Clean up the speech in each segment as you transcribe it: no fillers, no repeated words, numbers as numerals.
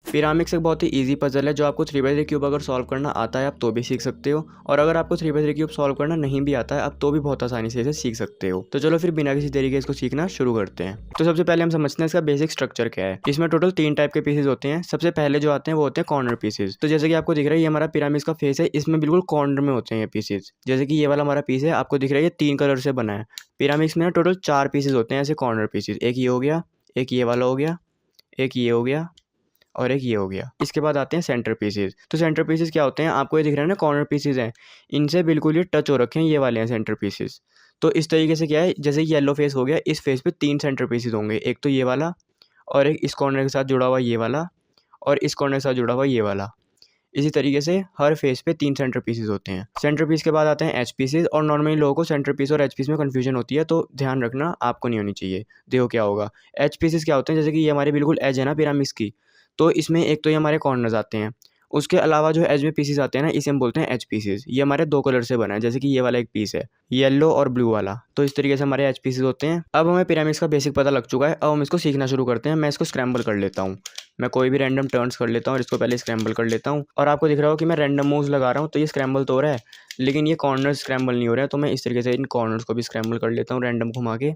Pyramids एक बहुत ही easy puzzle है जो आपको 3x3 क्यूब अगर सॉल्व करना आता है आप तो भी सीख सकते हो, और अगर आपको 3x3 क्यूब सॉल्व करना नहीं भी आता है आप तो भी बहुत आसानी से इसे सीख सकते हो। तो चलो फिर बिना किसी तरीके इसको सीखना शुरू करते हैं। तो सबसे पहले हम समझते हैं इसका बेसिक स्ट्रक्चर क्या है। इसमें टोटल 3 टाइप के पीसेज होते हैं। सबसे पहले जो आते हैं वो होते हैं कॉर्नर पीसेज। तो जैसे कि आपको दिख रहा है ये हमारा पिरामिड का फेस है, इसमें बिल्कुल कॉर्नर में होते हैं ये पीसेज। जैसे कि ये वाला हमारा पीस है, आपको दिख रहा है ये 3 कलर से बना है। पिरामिड्स में ना टोटल 4 पीसेज होते हैं ऐसे कॉर्नर पीसेज। एक ये हो गया, एक ये वाला हो गया, एक ये हो गया और एक ये हो गया। इसके बाद आते हैं सेंटर पीसेस। तो सेंटर पीसेस क्या होते हैं, आपको ये दिख रहा है ना कॉर्नर पीसेस हैं, इनसे बिल्कुल ये टच हो रखे हैं, ये वाले हैं सेंटर पीसेस। तो इस तरीके से क्या है, जैसे येलो फेस हो गया, इस फेस पे 3 सेंटर पीसेस होंगे, एक तो ये वाला और एक इस कॉर्नर के साथ जुड़ा हुआ ये वाला और इस कॉर्नर के साथ जुड़ा हुआ ये वाला। इसी तरीके से हर फेस पे 3 सेंटर पीसेस होते हैं। सेंटर पीस के बाद आते हैं एच पीसेस, और नॉर्मली लोगों को सेंटर पीस और एच पीस में कन्फ्यूजन होती है, तो ध्यान रखना आपको नहीं होनी चाहिए। देखो क्या होगा, एच पीसेस क्या होते हैं, जैसे कि ये हमारे बिल्कुल एज है ना पिरामिड्स की, तो इसमें एक तो ये हमारे कॉर्नर्स आते हैं, उसके अलावा जो एज में पीसेस आते हैं ना इसे हम बोलते हैं एच पीसेस। ये हमारे 2 कलर से बना है, जैसे कि ये वाला एक पीस है येलो और ब्लू वाला, तो इस तरीके से हमारे एच पीसेस होते हैं। अब हमें पिरामिड्स का बेसिक पता लग चुका है, अब हम इसको सीखना शुरू करते हैं। मैं इसको स्क्रैम्बल कर लेता हूँ, मैं कोई भी रैंडम टर्न्स कर लेता हूँ और इसको पहले स्क्रैम्बल कर लेता हूँ। और आपको दिख रहा हो कि मैं रैंडम मूव्स लगा रहा हूँ, तो ये स्क्रैम्बल तो हो रहा है लेकिन ये कॉर्नर्स स्क्रैम्बल नहीं हो रहा है, तो मैं इस तरीके से इन कॉर्नर्स को भी स्क्रैम्बल कर लेता हूँ रैंडम घुमा के,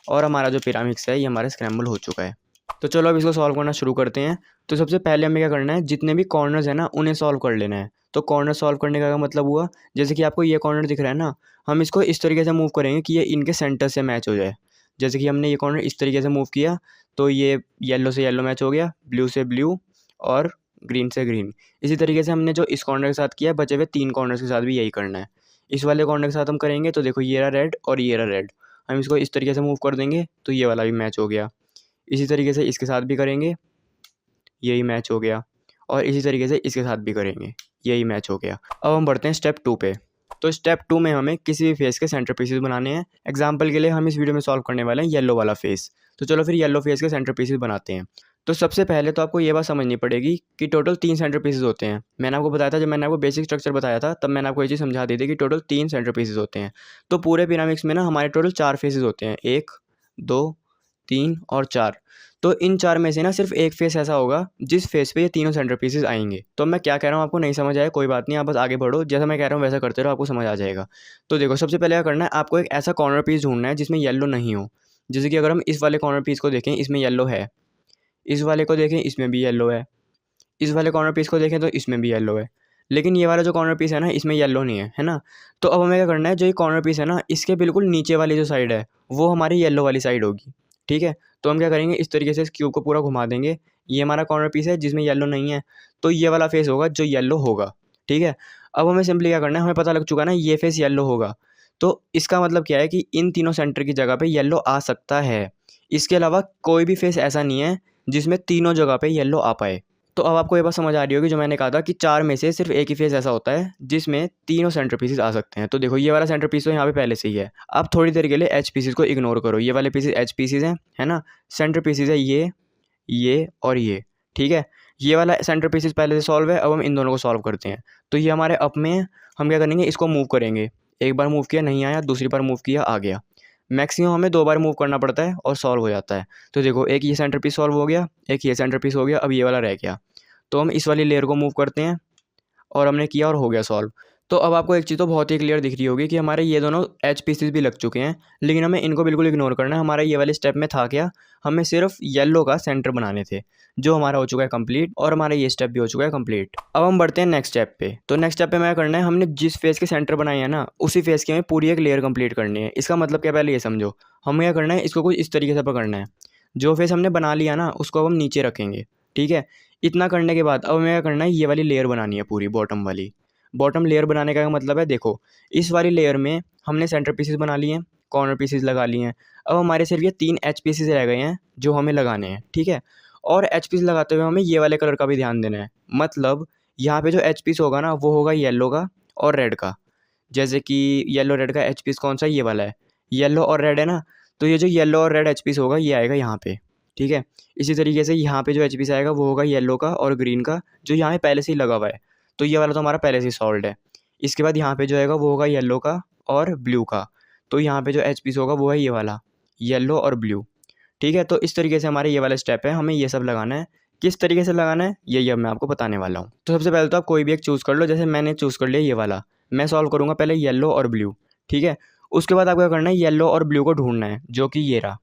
और हमारा जो पिरामिड्स है ये हमारा स्क्रैम्बल हो चुका है। तो चलो अब इसको सॉल्व करना शुरू करते हैं। तो सबसे पहले हमें क्या करना है, जितने भी कॉर्नर्स हैं ना उन्हें सॉल्व कर लेना है। तो कॉर्नर सॉल्व करने का मतलब हुआ, जैसे कि आपको ये कॉर्नर दिख रहा है ना, हम इसको इस तरीके से मूव करेंगे कि ये इनके सेंटर से मैच हो जाए। जैसे कि हमने ये कॉर्नर इस तरीके से मूव किया तो ये येलो से येलो मैच हो गया, ब्लू से ब्लू और ग्रीन से ग्रीन। इसी तरीके से हमने जो इस कॉर्नर के साथ किया, बचे हुए 3 कॉर्नर्स के साथ भी यही करना है। इस वाले कॉर्नर के साथ हम करेंगे तो देखो ये रहा रेड और ये रहा रेड, हम इसको इस तरीके से मूव कर देंगे तो ये वाला भी मैच हो गया। इसी तरीके से इसके साथ भी करेंगे, यही मैच हो गया, और इसी तरीके से इसके साथ भी करेंगे, यही मैच हो गया। अब हम बढ़ते हैं स्टेप 2 पे। तो स्टेप 2 में हमें किसी भी फेस के सेंटर पीसेस बनाने हैं। एग्जांपल के लिए हम इस वीडियो में सॉल्व करने वाले हैं येलो वाला फेस। तो चलो फिर येलो फेस के सेंटर पीसेस बनाते हैं। तो सबसे पहले तो आपको ये बात समझनी पड़ेगी कि टोटल 3 सेंटर पीसेस होते हैं। मैंने आपको बताया था, जब मैंने आपको बेसिक स्ट्रक्चर बताया था तब मैंने आपको ये चीज़ समझा दी थी कि टोटल 3 सेंटर पीसेस होते हैं। तो पूरे पिरामिड्स में ना हमारे टोटल 4 फेसेस होते हैं, 1 2 3 और 4। तो इन 4 में से ना सिर्फ एक फेस ऐसा होगा जिस फेस पे ये तीनों सेंटर पीसेस आएंगे। तो मैं क्या कह रहा हूँ आपको नहीं समझ आया, कोई बात नहीं, आप बस आगे बढ़ो, जैसा मैं कह रहा हूँ वैसा करते रहो, आपको समझ आ जाएगा। तो देखो सबसे पहले क्या करना है, आपको एक ऐसा कॉर्नर पीस ढूंढना है जिसमें येलो नहीं हो। जैसे कि अगर हम इस वाले कॉर्नर पीस को देखें, इसमें येलो है, इस वाले को देखें इसमें भी येलो है, इस वाले कॉर्नर पीस को देखें तो इसमें भी येलो है, लेकिन ये वाला जो कॉर्नर पीस है ना इसमें येलो नहीं है, है ना। तो अब हमें क्या करना है, जो ये कॉर्नर पीस है ना इसके बिल्कुल नीचे वाली जो साइड है वो हमारी येलो वाली साइड होगी, ठीक है। तो हम क्या करेंगे, इस तरीके से इस क्यूब को पूरा घुमा देंगे। ये हमारा कॉर्नर पीस है जिसमें येलो नहीं है, तो ये वाला फेस होगा जो येलो होगा, ठीक है। अब हमें सिंपली क्या करना है, हमें पता लग चुका है ना ये फेस येलो होगा, तो इसका मतलब क्या है कि इन तीनों सेंटर की जगह पे येलो आ सकता है। इसके अलावा कोई भी फेस ऐसा नहीं है जिसमें तीनों जगह पे येलो आ पाए। तो अब आपको ये बात समझ आ रही होगी जो मैंने कहा था कि 4 में से सिर्फ एक ही फेस ऐसा होता है जिसमें तीनों सेंटर पीसेस आ सकते हैं। तो देखो ये वाला सेंटर पीस तो यहाँ पे पहले से ही है। अब थोड़ी देर के लिए एच पीसेस को इग्नोर करो, ये वाले पीसेस एच पीसेस हैं, है ना। सेंटर पीसेस है ये और ये, ठीक है। ये वाला सेंटर पीसेस पहले से सॉल्व है, अब हम इन दोनों को सॉल्व करते हैं। तो ये हमारे अप में है, हम क्या करेंगे इसको मूव करेंगे। एक बार मूव किया नहीं आया, दूसरी बार मूव किया आ गया। मैक्सिमम हमें 2 बार मूव करना पड़ता है और सॉल्व हो जाता है। तो देखो एक ये सेंटर पीस सॉल्व हो गया, एक ये सेंटर पीस हो गया, अब ये वाला रह गया। तो हम इस वाली लेयर को मूव करते हैं और हमने किया और हो गया सॉल्व। तो अब आपको एक चीज़ तो बहुत ही क्लियर दिख रही होगी कि हमारे ये दोनों एच पीसेस भी लग चुके हैं, लेकिन हमें इनको बिल्कुल इग्नोर करना है। हमारा ये वाले स्टेप में था क्या, हमें सिर्फ येलो का सेंटर बनाने थे, जो हमारा हो चुका है कंप्लीट, और हमारा ये स्टेप भी हो चुका है कंप्लीट। अब हम बढ़ते हैं नेक्स्ट स्टेप पे। तो नेक्स्ट स्टेप पे मैं करना है, हमने जिस फेस के सेंटर बनाए हैं ना उसी फेस की हमें पूरी एक लेयर कंप्लीट करनी है। इसका मतलब क्या, पहले ये समझो, हमें क्या करना है, इसको कुछ इस तरीके से पकड़ना है। जो फेस हमने बना लिया ना उसको अब हम नीचे रखेंगे, ठीक है। इतना करने के बाद अब हमें क्या करना है, ये वाली लेयर बनानी है पूरी बॉटम वाली। बॉटम लेयर बनाने का मतलब है, देखो इस वाली लेयर में हमने सेंटर पीसेस बना लिए हैं, कॉर्नर पीसेस लगा लिए हैं। अब हमारे सिर्फ ये 3 एच पीसेस रह गए हैं जो हमें लगाने हैं, ठीक है। और एच पीस लगाते हुए हमें ये वाले कलर का भी ध्यान देना है। मतलब यहाँ पे जो एच पीस होगा ना वो होगा येलो का और रेड का। जैसे कि येलो रेड का एच पीस कौन सा, ये वाला है, येलो और रेड है ना, तो ये जो येलो और रेड एच पीस होगा ये आएगा यहाँ पे, ठीक है। इसी तरीके से यहाँ पे जो एच पीस आएगा वो होगा येलो का और ग्रीन का, जो यहाँ पे पहले से ही लगा हुआ है। तो ये वाला तो हमारा पहले से ही सॉल्व है। इसके बाद यहाँ पे जो आएगा वो होगा येलो का और ब्लू का, तो यहाँ पे जो एच पीस होगा वो है ये वाला, येलो और ब्लू, ठीक है। तो इस तरीके से हमारे ये वाला स्टेप है, हमें ये सब लगाना है किस तरीके से लगाना है यही अब मैं आपको बताने वाला हूँ। तो सबसे पहले तो आप कोई भी एक चूज़ कर लो, जैसे मैंने चूज़ कर लिया ये वाला। मैं सॉल्व करूँगा पहले येलो और ब्लू, ठीक है। उसके बाद आपको क्या करना है, येलो और ब्लू को ढूंढना है, जो कि ये रहा,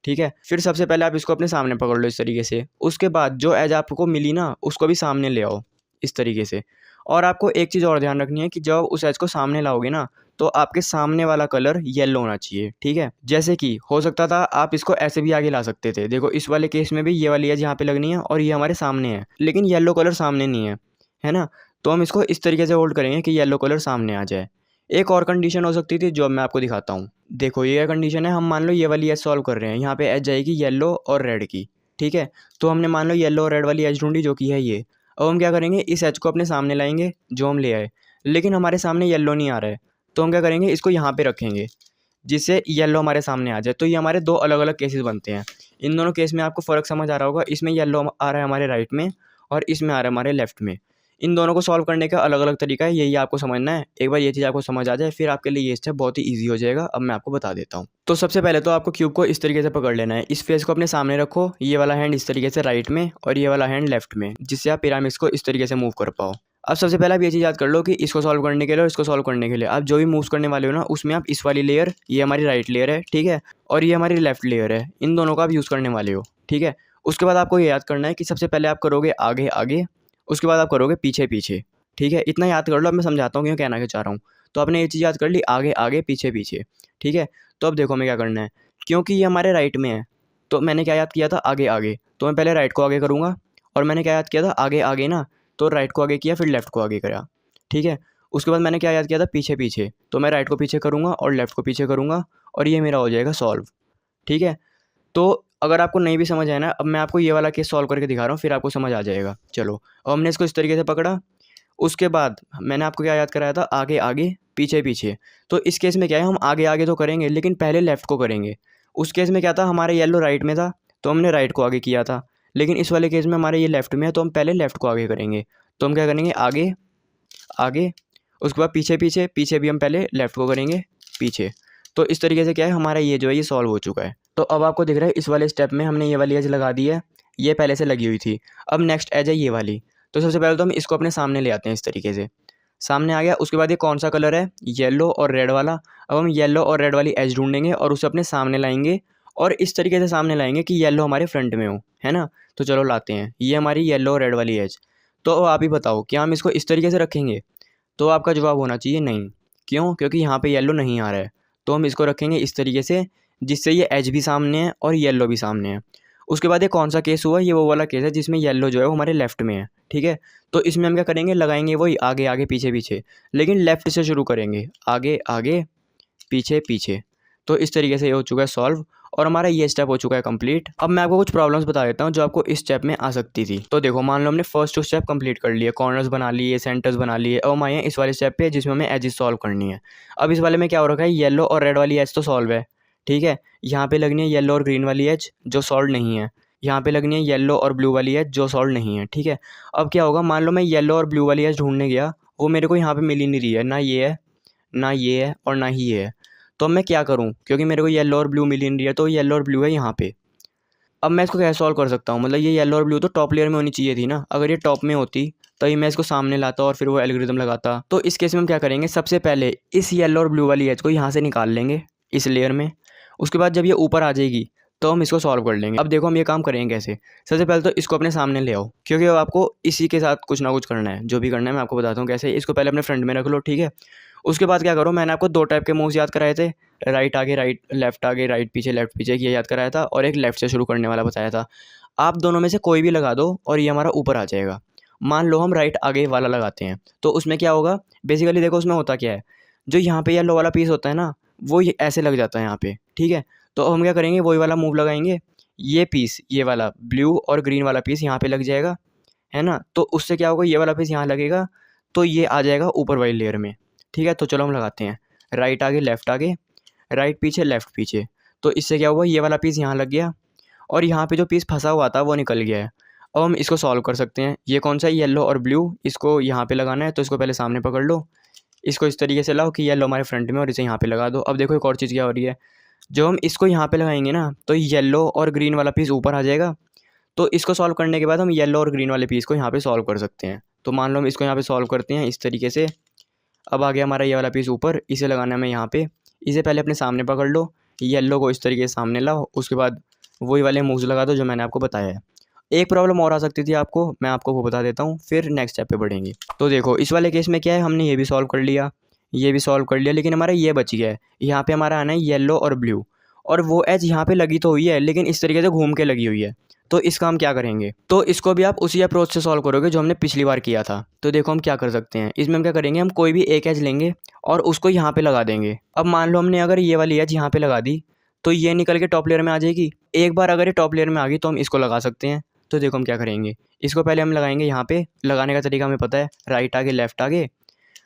ठीक है। फिर सबसे पहले आप इसको अपने सामने पकड़ लो इस तरीके से। उसके बाद जो एज आपको मिली ना, उसको भी सामने ले आओ इस तरीके से। और आपको एक चीज़ और ध्यान रखनी है कि जब उस एज को सामने लाओगे ना, तो आपके सामने वाला कलर येलो होना चाहिए, ठीक है। जैसे कि हो सकता था आप इसको ऐसे भी आगे ला सकते थे। देखो इस वाले केस में भी ये वाली एज यहाँ पे लगनी है और ये हमारे सामने है, लेकिन येलो कलर सामने नहीं है ना। तो हम इसको इस तरीके से होल्ड करेंगे कि येलो कलर सामने आ जाए। एक और कंडीशन हो सकती थी जो मैं आपको दिखाता हूँ। देखो ये कंडीशन है, हम मान लो ये वाली एज सॉल्व कर रहे हैं, यहाँ पे एज जाएगी येलो और रेड की, ठीक है। तो हमने मान लो येलो और रेड वाली एज ढूंढी जो कि है ये। अब हम क्या करेंगे, इस एज को अपने सामने लाएंगे जो हम ले आए, लेकिन हमारे सामने येलो नहीं आ रहा है। तो हम क्या करेंगे, इसको यहाँ पे रखेंगे जिससे येलो हमारे सामने आ जाए। तो ये हमारे दो अलग अलग केसेस बनते हैं। इन दोनों केस में आपको फ़र्क समझ आ रहा होगा, इसमें येलो आ रहा है हमारे राइट में और इसमें आ रहा है हमारे लेफ्ट में। इन दोनों को सॉल्व करने का अलग अलग तरीका है, यही आपको समझना है। एक बार ये चीज़ आपको समझ आ जाए फिर आपके लिए ये स्टेप बहुत ही ईजी हो जाएगा। अब मैं आपको बता देता हूँ। तो सबसे पहले तो आपको क्यूब को इस तरीके से पकड़ लेना है, इस फेस को अपने सामने रखो, ये वाला हैंड इस तरीके से राइट में और ये वाला हैंड लेफ्ट में, जिससे आप पिरामिड्स को इस तरीके से मूव कर पाओ। अब सबसे पहले आप ये चीज़ याद कर लो कि इसको सॉल्व करने के लिए और इसको सॉल्व करने के लिए आप जो भी मूव्स करने वाले हो ना, उसमें आप इस वाली लेयर, ये हमारी राइट लेयर है, ठीक है, और ये हमारी लेफ्ट लेयर है, इन दोनों का आप यूज़ करने वाले हो, ठीक है। उसके बाद आपको ये याद करना है कि सबसे पहले आप करोगे आगे आगे, उसके बाद आप करोगे पीछे पीछे, ठीक है। इतना याद कर लो। अब मैं समझाता हूँ क्यों कहना क्या चाह रहा हूँ। तो आपने ये चीज़ याद कर ली, आगे आगे पीछे पीछे, ठीक है। तो अब देखो हमें क्या करना है, क्योंकि ये हमारे राइट में है तो मैंने क्या याद किया था, आगे आगे। तो मैं पहले राइट को आगे करूँगा और मैंने क्या याद किया था, आगे आगे ना, तो राइट को आगे किया फिर लेफ्ट को आगे करा, ठीक है। उसके बाद मैंने क्या याद किया था, पीछे पीछे। तो मैं राइट को पीछे करूँगा और लेफ्ट को पीछे करूँगा और ये मेरा हो जाएगा सॉल्व, ठीक है। तो अगर आपको नहीं भी समझ आया ना, अब मैं आपको ये वाला केस सॉल्व करके दिखा रहा हूँ, फिर आपको समझ आ जाएगा। चलो अब हमने इसको इस तरीके से पकड़ा। उसके बाद मैंने आपको क्या याद कराया था, आगे आगे पीछे पीछे। तो इस केस में क्या है, हम आगे आगे तो करेंगे लेकिन पहले लेफ़्ट को करेंगे। उस केस में क्या था, हमारे येलो राइट में था तो हमने राइट को आगे किया था, लेकिन इस वाले केस में हमारे ये लेफ़्ट में है तो हम पहले लेफ़्ट को आगे करेंगे। तो हम क्या करेंगे, आगे आगे, उसके बाद पीछे पीछे, पीछे भी हम पहले लेफ़्ट को करेंगे पीछे। तो इस तरीके से क्या है, हमारा ये जो है ये सॉल्व हो चुका है। तो अब आपको दिख रहा है इस वाले स्टेप में हमने ये वाली एज लगा दी है, ये पहले से लगी हुई थी। अब नेक्स्ट एज है ये वाली। तो सबसे पहले तो हम इसको अपने सामने ले आते हैं इस तरीके से। सामने आ गया। उसके बाद ये कौन सा कलर है, येलो और रेड वाला। अब हम येलो और रेड वाली एज ढूंढेंगे और उसे अपने सामने लाएंगे और इस तरीके से सामने लाएंगे कि येलो हमारे फ्रंट में हो, है ना। तो चलो लाते हैं, ये हमारी येलो और रेड वाली एज। तो अब आप ही बताओ क्या हम इसको इस तरीके से रखेंगे। तो आपका जवाब होना चाहिए नहीं। क्यों, क्योंकि यहाँ पे येलो नहीं आ रहा है। तो हम इसको रखेंगे इस तरीके से जिससे ये एज भी सामने है और येलो भी सामने है। उसके बाद ये कौन सा केस हुआ, ये वो वाला केस है जिसमें येलो जो है वो हमारे लेफ्ट में है, ठीक है। तो इसमें हम क्या करेंगे, लगाएंगे वही आगे आगे पीछे पीछे, लेकिन लेफ्ट से शुरू करेंगे, आगे आगे पीछे पीछे। तो इस तरीके से ये हो चुका है सॉल्व और हमारा ये स्टेप हो चुका है कंप्लीट। अब मैं आपको कुछ प्रॉब्लम्स बता देता हूँ जो आपको इस स्टेप में आ सकती थी। तो देखो मान लो हमने फर्स्ट 2 स्टेप कंप्लीट कर लिए, कॉर्नर्स बना लिए, सेंटर्स बना लिए। अब हम आए हैं इस वाले स्टेप पे जिसमें हमें एजेस सॉल्व करनी है। अब इस वाले में क्या हो रखा है, येलो और रेड वाली एज तो सॉल्व है, ठीक है। यहाँ पे लगनी है येलो और ग्रीन वाली एज जो सॉल्व नहीं है। यहाँ पे लगनी है येलो और ब्लू वाली एज जो सॉल्व नहीं है, ठीक है। अब क्या होगा, मान लो मैं येलो और ब्लू वाली एज ढूंढने गया, वो मेरे को यहाँ पे मिल ही नहीं रही है, ना ये है ना ये है और ना ही ये है। तो अब मैं क्या करूँ, क्योंकि मेरे को येलो और ब्लू मिल ही नहीं रही है, तो येलो और ब्लू है यहाँ पे। अब मैं इसको कैसे सॉल्व कर सकता हूँ, मतलब ये येलो और ब्लू तो टॉप लेयर में होनी चाहिए थी ना। अगर ये टॉप में होती तभी मैं इसको सामने लाता और फिर वो एल्गोरिथम लगाता। तो इस केस में हम क्या करेंगे, सबसे पहले इस येलो और ब्लू वाली एज को यहाँ से निकाल लेंगे इस लेयर में। उसके बाद जब ये ऊपर आ जाएगी तो हम इसको सॉल्व कर लेंगे। अब देखो हम ये काम करेंगे कैसे। सबसे पहले तो इसको अपने सामने ले आओ, क्योंकि अब आपको इसी के साथ कुछ ना कुछ करना है। जो भी करना है मैं आपको बताता हूँ कैसे। इसको पहले अपने फ्रंट में रख लो, ठीक है। उसके बाद क्या करो, मैंने आपको 2 टाइप के मूव्स याद कराए थे, राइट आगे राइट, लेफ्ट आगे राइट पीछे, लेफ्ट पीछे, ये याद कराया था और एक लेफ्ट से शुरू करने वाला बताया था। आप दोनों में से कोई भी लगा दो और ये हमारा ऊपर आ जाएगा। मान लो हम राइट आगे वाला लगाते हैं तो उसमें क्या होगा, बेसिकली देखो उसमें होता क्या है, जो यहाँ पे येलो वाला पीस होता है ना, वो ये ऐसे लग जाता है यहाँ पे, ठीक है। तो हम क्या करेंगे, वही वाला मूव लगाएंगे, ये पीस, ये वाला ब्लू और ग्रीन वाला पीस यहाँ पे लग जाएगा, है ना। तो उससे क्या होगा, ये वाला पीस यहाँ लगेगा तो ये आ जाएगा ऊपर वाली लेयर में, ठीक है। तो चलो हम लगाते हैं, राइट आगे, राइट पीछे, लेफ़्ट पीछे। तो इससे क्या हुआ, ये वाला पीस यहाँ लग गया और यहाँ पे जो पीस फंसा हुआ था वो निकल गया है। अब हम इसको सॉल्व कर सकते हैं। ये कौन सा है, येलो और ब्लू, इसको यहाँ पे लगाना है। तो इसको पहले सामने पकड़ लो, इसको इस तरीके से लाओ कि येलो हमारे फ्रंट में और इसे यहाँ पे लगा दो। अब देखो एक और चीज़ क्या हो रही है, जो हम इसको यहाँ पे लगाएंगे ना, तो येलो और ग्रीन वाला पीस ऊपर आ जाएगा। तो इसको सॉल्व करने के बाद हम येलो और ग्रीन वाले पीस को यहाँ पे सॉल्व कर सकते हैं। तो मान लो हम इसको यहाँ पे सॉल्व करते हैं इस तरीके से। अब आ गया हमारा ये वाला पीस ऊपर, इसे लगाना है हमें यहाँ पे। इसे पहले अपने सामने पकड़ लो, येलो को इस तरीके से सामने लाओ, उसके बाद वही वाले मूव्स लगा दो जो मैंने आपको बताया है। एक प्रॉब्लम और आ सकती थी आपको, मैं आपको वो बता देता हूँ, फिर नेक्स्ट स्टेप पे बढ़ेंगे। तो देखो इस वाले केस में क्या है, हमने ये भी सॉल्व कर लिया, ये भी सॉल्व कर लिया, लेकिन हमारा ये बच गया है। यहाँ पे हमारा आना है येलो और ब्लू, और वो एज यहाँ पे लगी तो हुई है लेकिन इस तरीके से घूम के लगी हुई है। तो इसका हम क्या करेंगे, तो इसको भी आप उसी अप्रोच से सॉल्व करोगे जो हमने पिछली बार किया था। तो देखो हम क्या कर सकते हैं, इसमें हम क्या करेंगे, हम कोई भी एक एज लेंगे और उसको यहाँ पे लगा देंगे। अब मान लो हमने अगर ये वाली एज यहाँ पे लगा दी तो ये निकल के टॉप लेयर में आ जाएगी। एक बार अगर ये टॉप लेयर में आ गई तो हम इसको लगा सकते हैं। तो देखो हम क्या करेंगे, इसको पहले हम लगाएंगे यहाँ पे। लगाने का तरीका हमें पता है, राइट आगे लेफ्ट आगे,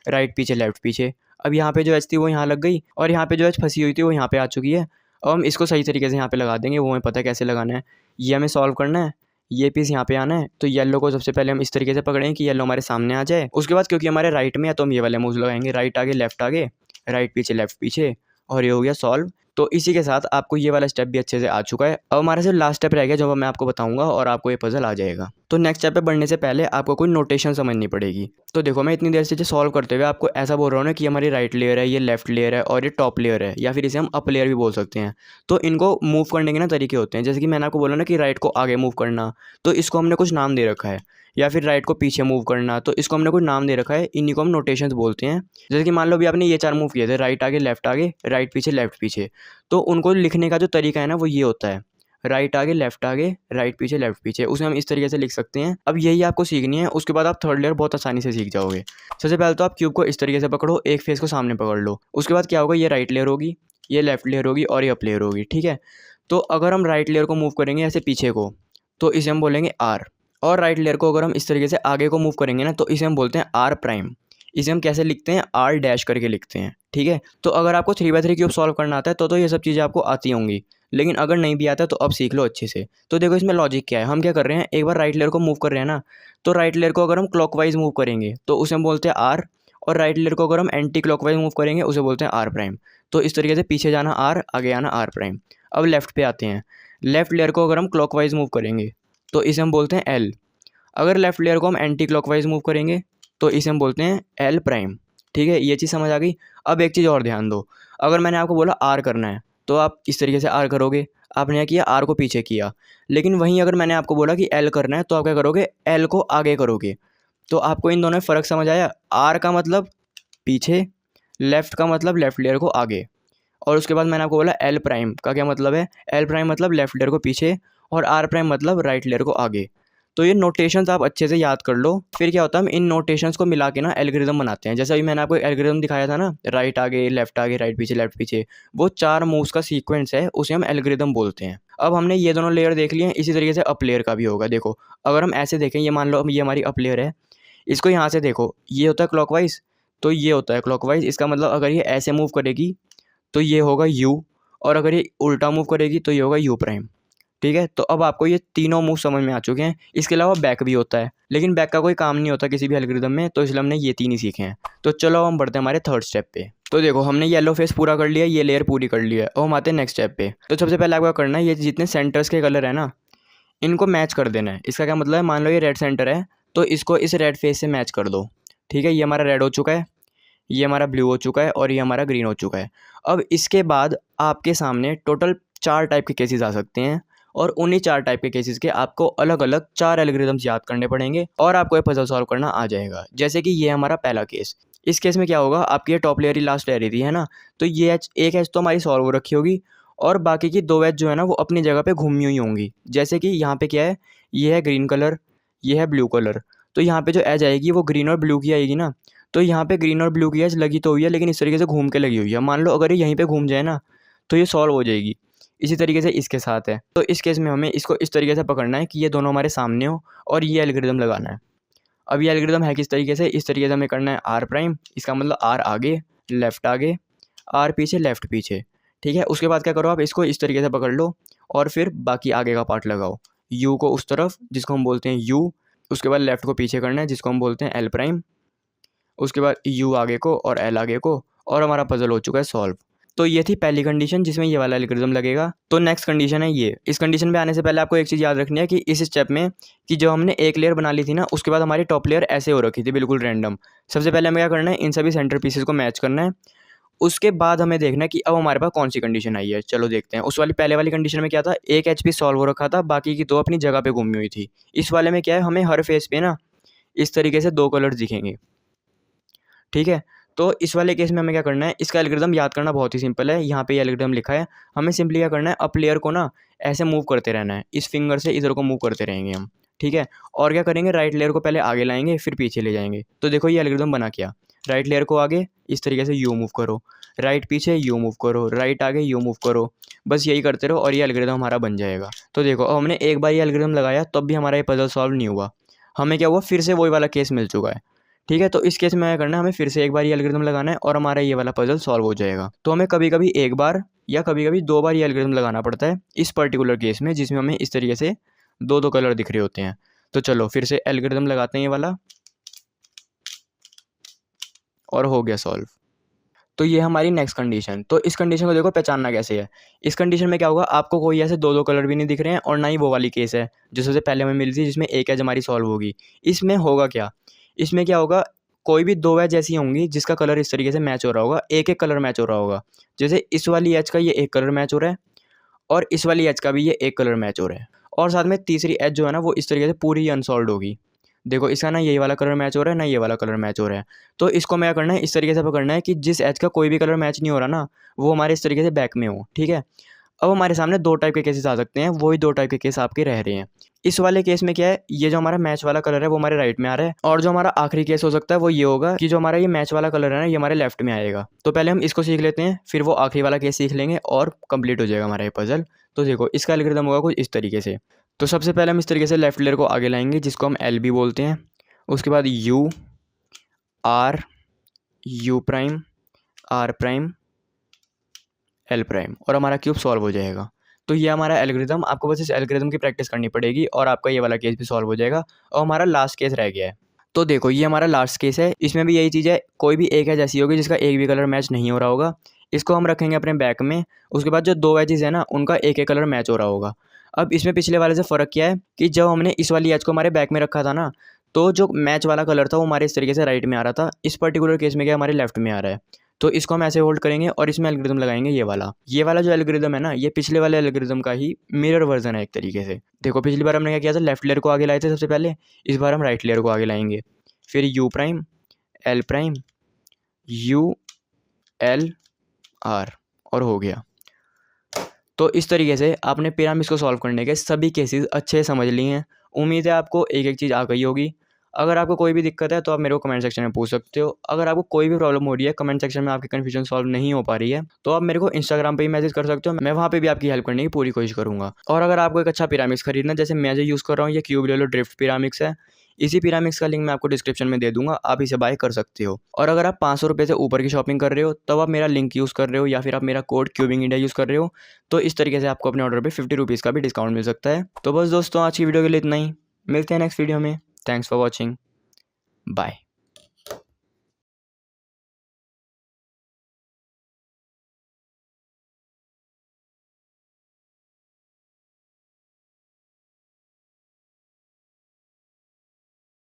राइट पीछे लेफ्ट पीछे। अब यहाँ पे जो एच थी वो यहाँ लग गई और यहाँ पे जो एच फंसी हुई थी वो यहाँ पे आ चुकी है। अब हम इसको सही तरीके से यहाँ पे लगा देंगे, वो हमें पता है कैसे लगाना है। ये हमें सॉल्व करना है, ये पीस यहाँ पे आना है। तो येलो को सबसे पहले हम इस तरीके से पकड़ें कि येलो हमारे सामने आ जाए। उसके बाद क्योंकि हमारे राइट में है तो हम ये वाले मूव्स लगाएंगे, राइट आगे लेफ्ट आगे, राइट पीछे लेफ्ट पीछे, और ये हो गया सॉल्व। तो इसी के साथ आपको ये वाला स्टेप भी अच्छे से आ चुका है। अब हमारे से लास्ट स्टेप रह गया जो मैं आपको बताऊंगा और आपको ये पजल आ जाएगा। तो नेक्स्ट स्टेप पे बढ़ने से पहले आपको कोई नोटेशन समझनी पड़ेगी। तो देखो मैं इतनी देर से सॉल्व करते हुए आपको ऐसा बोल रहा हूँ ना कि हमारी राइट लेयर है, ये लेफ्ट लेयर है और ये टॉप लेयर है, या फिर इसे हम अप लेयर भी बोल सकते हैं। तो इनको मूव करने के ना तरीके होते हैं। जैसे कि मैंने आपको बोला ना कि राइट को आगे मूव करना, तो इसको हमने कुछ नाम दे रखा है। या फिर राइट को पीछे मूव करना, तो इसको हमने कुछ नाम दे रखा है। इन्हीं को हम नोटेशंस बोलते हैं। जैसे कि मान लो अभी आपने ये 4 मूव किए थे, राइट आगे लेफ्ट आगे, राइट पीछे लेफ्ट पीछे। तो उनको लिखने का जो तरीका है ना वो ये होता है, राइट आगे लेफ्ट आगे, राइट पीछे लेफ्ट पीछे। उसे हम इस तरीके से लिख सकते हैं। अब यही आपको सीखनी है, उसके बाद आप थर्ड लेयर बहुत आसानी से सीख जाओगे। सबसे पहले तो आप क्यूब को इस तरीके से पकड़ो, एक फेस को सामने पकड़ लो। उसके बाद क्या होगा, ये राइट लेयर होगी, ये लेफ्ट लेयर होगी और ये अप लेयर होगी, ठीक है। तो अगर हम राइट लेयर को मूव करेंगे ऐसे पीछे को तो इसे हम बोलेंगे आर। और राइट लेयर को अगर हम इस तरीके से आगे को मूव करेंगे ना तो इसे हम बोलते हैं आर प्राइम। इसे हम कैसे लिखते हैं, आर डैश करके लिखते हैं, ठीक है। तो अगर आपको 3x3 क्यूब सॉल्व करना आता है तो ये सब चीज़ें आपको आती होंगी, लेकिन अगर नहीं भी आता तो अब सीख लो अच्छे से। तो देखो इसमें लॉजिक क्या है, हम क्या कर रहे हैं, एक बार राइट लेयर को मूव कर रहे हैं ना, तो राइट लेयर को अगर हम क्लॉकवाइज मूव करेंगे तो उसे हम बोलते हैं आर, और राइट लेयर को अगर हम एंटी क्लॉकवाइज मूव करेंगे उसे बोलते हैं आर प्राइम। तो इस तरीके से पीछे जाना आर, आगे आना आर प्राइम। अब लेफ्ट पे आते हैं, लेफ्ट लेयर को अगर हम क्लॉकवाइज मूव करेंगे तो इसे हम बोलते हैं एल। अगर लेफ्ट लेयर को हम एंटी क्लॉकवाइज मूव करेंगे तो इसे हम बोलते हैं एल प्राइम, ठीक है। ये चीज़ समझ आ गई। अब एक चीज़ और ध्यान दो, अगर मैंने आपको बोला आर करना है तो आप इस तरीके से आर करोगे, आपने क्या किया, आर को पीछे किया। लेकिन वहीं अगर मैंने आपको बोला कि एल करना है तो आप क्या करोगे, एल को आगे करोगे। तो आपको इन दोनों में फ़र्क समझ आया, आर का मतलब पीछे, लेफ्ट का मतलब लेफ्ट लेयर को आगे। और उसके बाद मैंने आपको बोला एल प्राइम का क्या मतलब है, एल प्राइम मतलब लेफ्ट लेयर को पीछे और आर प्राइम मतलब राइट लेयर को आगे। तो ये नोटेशंस आप अच्छे से याद कर लो। फिर क्या होता है, हम इन नोटेशंस को मिला के ना एल्गोरिदम बनाते हैं। जैसे अभी मैंने आपको एल्गोरिदम दिखाया था ना, राइट आगे लेफ्ट आगे, राइट पीछे लेफ्ट पीछे, वो 4 मूव्स का सीक्वेंस है, उसे हम एल्गोरिदम बोलते हैं। अब हमने ये दोनों लेयर देख लिए हैं, इसी तरीके से अप लेयर का भी होगा। देखो अगर हम ऐसे देखें, ये मान लो ये हमारी अप लेयर है, इसको यहाँ से देखो, ये होता है क्लॉकवाइज तो ये होता है क्लॉकवाइज। इसका मतलब अगर ये ऐसे मूव करेगी तो ये होगा यू, और अगर ये उल्टा मूव करेगी तो ये होगा यू प्राइम, ठीक है। तो अब आपको ये तीनों मूव समझ में आ चुके हैं। इसके अलावा बैक भी होता है, लेकिन बैक का कोई काम नहीं होता किसी भी एल्गोरिदम में, तो इसलिए हमने ये 3 ही सीखे हैं। तो चलो हम बढ़ते हैं हमारे थर्ड स्टेप पे। तो देखो हमने येलो फेस पूरा कर लिया, ये लेयर पूरी कर लिया है, और हम आते हैं नेक्स्ट स्टेप पे। तो सबसे पहले आपको करना है, ये जितने सेंटर्स के कलर है ना इनको मैच कर देना है। इसका क्या मतलब है, मान लो ये रेड सेंटर है तो इसको इस रेड फेस से मैच कर दो, ठीक है। ये हमारा रेड हो चुका है, ये हमारा ब्लू हो चुका है और ये हमारा ग्रीन हो चुका है। अब इसके बाद आपके सामने टोटल 4 टाइप के केसेस आ सकते हैं, और उन्हीं 4 टाइप के केसेस के आपको अलग अलग 4 एल्गोरिदम्स याद करने पड़ेंगे और आपको ये पजल सॉल्व करना आ जाएगा। जैसे कि ये हमारा पहला केस, इस केस में क्या होगा, आपकी ये टॉप लेयर ही लास्ट लेयर थी है ना, तो ये एक एज तो हमारी सॉल्व हो रखी होगी और बाकी की 2 एज जो है ना वो अपनी जगह पे घूमी हुई होंगी। जैसे कि यहाँ पे क्या है, ये है ग्रीन कलर, ये है ब्लू कलर, तो यहाँ पे जो एज आएगी वो ग्रीन और ब्लू की आएगी ना। तो यहाँ पे ग्रीन और ब्लू की एज लगी तो हुई है, लेकिन इस तरीके से घूम के लगी हुई है। मान लो अगर ये यहीं पे घूम जाए ना तो ये सॉल्व हो जाएगी। इसी तरीके से इसके साथ है। तो इस केस में हमें इसको इस तरीके से पकड़ना है कि ये दोनों हमारे सामने हो और ये एल्गोरिदम लगाना है। अब ये एल्गोरिदम है किस तरीके से, इस तरीके से हमें करना है आर प्राइम, इसका मतलब आर आगे लेफ्ट आगे, आर पीछे लेफ्ट पीछे, ठीक है। उसके बाद क्या करो, आप इसको इस तरीके से पकड़ लो और फिर बाकी आगे का पार्ट लगाओ। यू को उस तरफ जिसको हम बोलते हैं यू, उसके बाद लेफ्ट को पीछे करना है जिसको हम बोलते हैं एल प्राइम, उसके बाद यू आगे को और एल आगे को, और हमारा पजल हो चुका है सॉल्व। तो ये थी पहली कंडीशन जिसमें ये वाला एल्गोरिथम लगेगा। तो नेक्स्ट कंडीशन है ये। इस कंडीशन पे आने से पहले आपको एक चीज़ याद रखनी है कि इस स्टेप में कि जो हमने एक लेयर बना ली थी ना, उसके बाद हमारी टॉप लेयर ऐसे हो रखी थी बिल्कुल रैंडम। सबसे पहले हमें क्या करना है, इन सभी सेंटर पीसेस को मैच करना है। उसके बाद हमें देखना है कि अब हमारे पास कौन सी कंडीशन आई है। चलो देखते हैं। उस वाली पहले वाली कंडीशन में क्या था, एक HP सॉल्व हो रखा था, बाकी की 2 अपनी जगह पे घूमी हुई थी। इस वाले में क्या है, हमें हर फेस पे ना इस तरीके से 2 कलर्स दिखेंगे, ठीक है। तो इस वाले केस में हमें क्या करना है, इसका एल्गोरिथम याद करना बहुत ही सिंपल है। यहाँ पे ये एल्गोरिथम लिखा है, हमें सिंपली क्या करना है, अप लेयर को ना ऐसे मूव करते रहना है, इस फिंगर से इधर को मूव करते रहेंगे हम, ठीक है। और क्या करेंगे, राइट लेयर को पहले आगे लाएंगे फिर पीछे ले जाएंगे। तो देखो ये एल्गोरिथम बना क्या, राइट लेयर को आगे इस तरीके से यू मूव करो, राइट पीछे यू मूव करो, राइट आगे यू मूव करो, बस यही करते रहो और ये एल्गोरिथम हमारा बन जाएगा। तो देखो अब हमने एक बार ये एल्गोरिथम लगाया तब भी हमारा ये पजल सॉल्व नहीं हुआ, हमें क्या हुआ, फिर से वही वाला केस मिल चुका है, ठीक है। तो इस केस में क्या करना है, हमें फिर से एक बार ये एल्गोरिथम लगाना है और हमारा ये वाला पजल सॉल्व हो जाएगा। तो हमें कभी कभी एक बार या कभी कभी 2 बार ये एल्गोरिथम लगाना पड़ता है इस पर्टिकुलर केस में, जिसमें हमें इस तरीके से 2 कलर दिख रहे होते हैं। तो चलो फिर से एल्गोरिथम लगाते हैं ये वाला, और हो गया सॉल्व। तो ये हमारी नेक्स्ट कंडीशन। तो इस कंडीशन को देखो पहचानना कैसे है। इस कंडीशन में क्या होगा, आपको कोई ऐसे 2 कलर भी नहीं दिख रहे हैं और ना ही वो वाली केस है जो सबसे पहले हमें मिली थी जिसमें एक एज हमारी सॉल्व होगी। इसमें होगा क्या, इसमें क्या होगा, कोई भी 2 एज ऐसी होंगी जिसका कलर इस तरीके से मैच हो रहा होगा, एक एक कलर मैच हो रहा होगा। जैसे इस वाली एज का ये एक कलर मैच हो रहा है और इस वाली एज का भी ये एक कलर मैच हो रहा है, और साथ में तीसरी एज जो है ना वो इस तरीके से पूरी अनसॉल्व होगी। देखो इसका ना यही वाला कलर मैच हो रहा है, ना ये वाला कलर मैच हो रहा है। तो इसको क्या करना है, इस तरीके से पकड़ना है कि जिस एज का कोई भी कलर मैच नहीं हो रहा ना, वो हमारे इस तरीके से बैक में हो, ठीक है। अब हमारे सामने 2 टाइप के केसेस आ सकते हैं, वही 2 टाइप के केस आपके रह रहे हैं। इस वाले केस में क्या है, ये जो हमारा मैच वाला कलर है वो हमारे राइट में आ रहा है, और जो हमारा आखिरी केस हो सकता है वो ये होगा कि जो हमारा ये मैच वाला कलर है ना, ये हमारे लेफ्ट में आएगा। तो पहले हम इसको सीख लेते हैं, फिर वो आखिरी वाला केस सीख लेंगे और कंप्लीट हो जाएगा हमारा ये पजल। तो देखो इसका एल्गोरिथम होगा कुछ इस तरीके से। तो सबसे पहले हम इस तरीके से लेफ्ट लेयर को आगे लाएंगे, जिसको हम LB बोलते हैं। उसके बाद U R U prime R prime L prime, और हमारा क्यूब सॉल्व हो जाएगा। तो ये हमारा एल्गोरिथम, आपको बस इस एल्गोरिथम की प्रैक्टिस करनी पड़ेगी और आपका ये वाला केस भी सॉल्व हो जाएगा। और हमारा लास्ट केस रह गया है। तो देखो ये हमारा लास्ट केस है, इसमें भी यही चीज़ है, कोई भी एक एज ऐसी होगी जिसका एक भी कलर मैच नहीं हो रहा होगा। इसको हम रखेंगे अपने बैक में। उसके बाद जो 2 एजेस है ना, उनका एक एक कलर मैच हो रहा होगा। अब इसमें पिछले वाले से फ़र्क क्या है कि जब हमने इस वाली एज को हमारे बैक में रखा था ना, तो जो मैच वाला कलर था वो हमारे इस तरीके से राइट में आ रहा था। इस पर्टिकुलर केस में क्या हमारे लेफ्ट में आ रहा है। तो इसको हम ऐसे होल्ड करेंगे और इसमें एल्गोरिथम लगाएंगे ये वाला जो एल्गोरिथम है ना, ये पिछले वाले एल्गोरिथम का ही मिरर वर्जन है एक तरीके से। देखो पिछली बार हमने क्या किया था, लेफ्ट लेयर को आगे लाए थे सबसे पहले, इस बार हम राइट लेयर को आगे लाएंगे, फिर U prime L prime U L R, और हो गया। तो इस तरीके से आपने पिरामिड्स को सॉल्व करने के सभी केसेस अच्छे से समझ लिए हैं। उम्मीद है आपको एक एक चीज़ आ गई होगी। अगर आपको कोई भी दिक्कत है तो आप मेरे को कमेंट सेक्शन में पूछ सकते हो। अगर आपको कोई भी प्रॉब्लम हो रही है, कमेंट सेक्शन में आपकी कन्फ्यूजन सॉल्व नहीं हो पा रही है, तो आप मेरे को इंस्टाग्राम पे ही मैसेज कर सकते हो। मैं वहाँ पे भी आपकी हेल्प करने की पूरी कोशिश करूँगा। और अगर आपको एक अच्छा पिरामिड्स खरीदना, जैसे मैं जो यूज़ कर रहा हूँ, ये क्यूब लेलो ड्रिफ्ट पिरामिड्स है, इसी पिरामिड्स का लिंक मैं आपको डिस्क्रिप्शन में दे दूंगा, आप इसे बाय कर सकते हो। और अगर आप 500 रुपये से ऊपर की शॉपिंग कर रहे हो, तब आप मेरा लिंक यूज़ कर रहे हो या फिर आप मेरा कोड क्यूबिंग इंडिया यूज़ कर रहे हो, तो इस तरीके से आपको अपने ऑर्डर पे 50 रुपीज़ का भी डिस्काउंट मिल सकता है। तो बस दोस्तों आज की वीडियो के लिए इतना ही, मिलते हैं नेक्स्ट वीडियो में। Thanks for watching, bye.